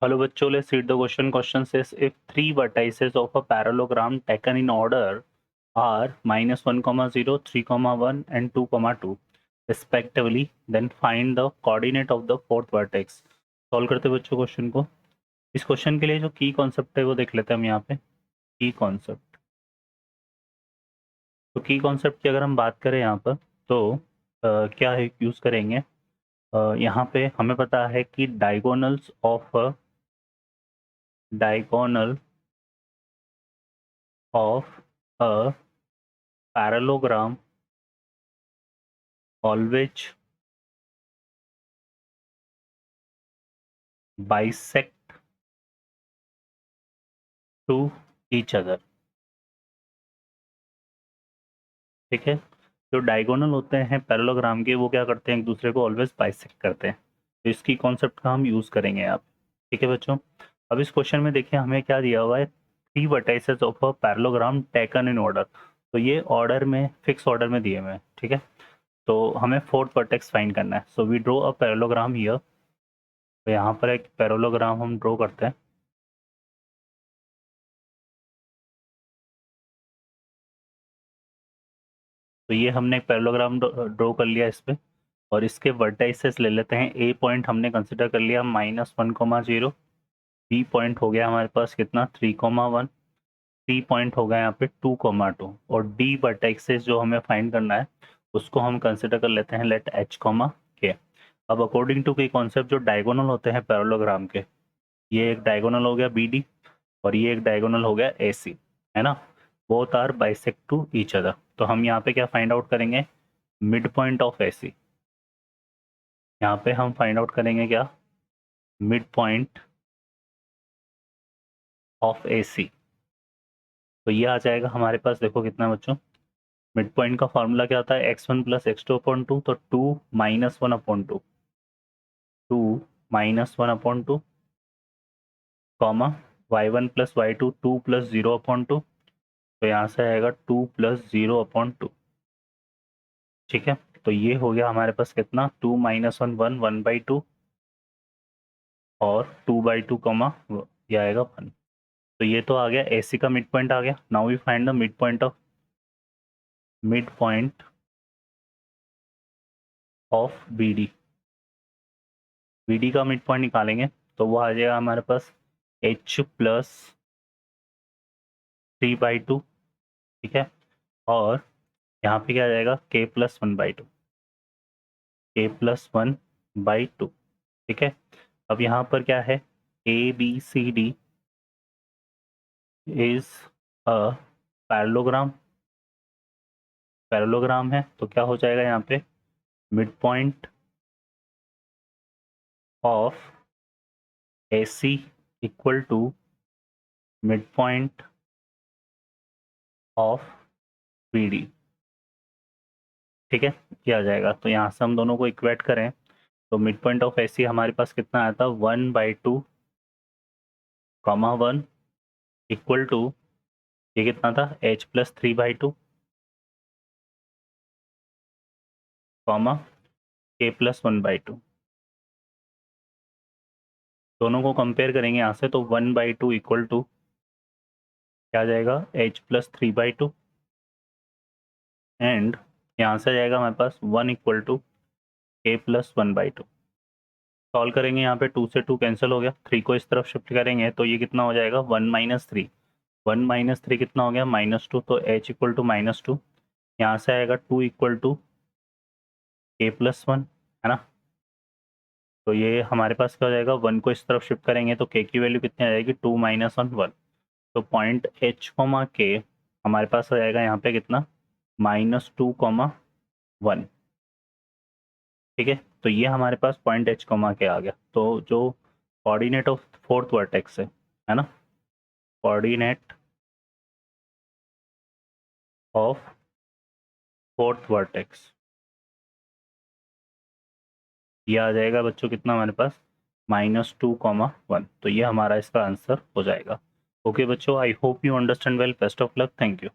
Hello बच्चों, let's read the question. Question says if three vertices of a parallelogram taken in order are -1, 0, 3, 1 and 2, 2 respectively, then find the coordinate of the fourth vertex. Solve करते हैं बच्चों question को। इस question के लिए जो की कॉन्सेप्ट है वो देख लेते हैं हम यहाँ पे। की कॉन्सेप्ट, तो की कॉन्सेप्ट की अगर हम बात करें यहाँ पर तो क्या है यूज करेंगे। यहाँ पे हमें पता है कि diagonals of diagonal of a parallelogram always bisect to each other। ठीक है, जो डायगोनल होते हैं पैरेललोग्राम के वो क्या करते हैं, एक दूसरे को ऑलवेज बाइसेक्ट करते हैं। तो इसकी कॉन्सेप्ट का हम यूज करेंगे यहाँ पे। ठीक है बच्चों, अब इस क्वेश्चन में देखिए हमें क्या दिया हुआ है, three vertices of a parallelogram taken in order. तो ये ऑर्डर में, फिक्स ऑर्डर में दिए हुए हैं। ठीक है, तो हमें फोर्थ वर्टेक्स फाइंड करना है। So we draw a parallelogram here. तो यहाँ पर एक पैरेललोग्राम हम ड्रॉ करते हैं। तो ये हमने एक पैरेललोग्राम ड्रॉ कर लिया इस पे, और इसके वर्टाइसेस ले लेते हैं। ए पॉइंट हमने कंसिडर कर लिया -1, 0। बी पॉइंट हो गया हमारे पास कितना 3, 1। सी पॉइंट हो गया यहाँ पे 2, 2 और डी वर्टाइसेस जो हमें फाइंड करना है उसको हम कंसिडर कर लेते हैं लेट एच, के। अब अकॉर्डिंग टू की कॉन्सेप्ट, जो डायगोनल होते हैं पैरेललोग्राम के, ये एक डायगोनल हो गया बी डी और ये एक डायगोनल हो गया ए सी, है ना। Both are bisect to each other. तो हम यहाँ पे क्या फाइंड आउट करेंगे, mid point of A C. यहाँ पे हम फाइंड आउट करेंगे क्या, mid point of A C. तो ये आ जाएगा हमारे पास, देखो कितना बच्चों, मिड पॉइंट का फॉर्मूला क्या होता है, x1 + x2/2। तो 2 - 1/2, 2 - 1/2, कॉमा y1 + y2, 2 + 0/2। तो यहाँ से आएगा 2 + 0/2। ठीक है, तो ये हो गया हमारे पास कितना, 2 - 1, 1, 1/2 और 2/2, ये आएगा 1। तो ये तो आ गया AC का मिड पॉइंट आ गया। Now we find the mid point of BD। BD का मिड पॉइंट निकालेंगे तो वो आ जाएगा हमारे पास H + 3/2। ठीक है, और यहाँ पे क्या आ जाएगा K + 1/2, K + 1/2। ठीक है, अब यहाँ पर क्या है, ABCD इज अ पैरेललोग्राम है। तो क्या हो जाएगा यहाँ पे, mid point of AC equal to mid point of BD। ठीक है, ये आ जाएगा। तो यहाँ से हम दोनों को इक्वेट करें तो मिड पॉइंट ऑफ AC हमारे पास कितना आया था, 1/2, 1 इक्वल टू, ये कितना था, H + 3/2, K + 1/2। दोनों को कंपेयर करेंगे यहाँ से, तो 1/2 इक्वल टू क्या आ जाएगा, H + 3/2 एंड यहाँ से जाएगा हमारे पास 1 इक्वल टू K + 1/2। सॉल्व करेंगे, यहाँ पे 2 से 2 कैंसिल हो गया, 3 को इस तरफ शिफ्ट करेंगे तो ये कितना हो जाएगा, 1 - 3। 1 - 3 कितना हो गया, -2। तो H इक्वल टू -2, यहाँ से आएगा 2 इक्वल टू K + 1, है ना। तो ये हमारे पास क्या हो जाएगा, 1 को इस तरफ शिफ्ट करेंगे तो K की वैल्यू कितनी आ जाएगी, 2 - 1, 1। तो पॉइंट H, K हमारे पास आ जाएगा यहाँ पे कितना, -2, 1। ठीक है, तो ये हमारे पास पॉइंट H, K आ गया। तो जो कोऑर्डिनेट ऑफ फोर्थ वर्टेक्स है ना, कोऑर्डिनेट ऑफ फोर्थ वर्टेक्स, ये आ जाएगा बच्चों कितना हमारे पास, -2, 1। तो ये हमारा इसका आंसर हो जाएगा। ओके बच्चों, I hope you understand well. Best of luck, thank you.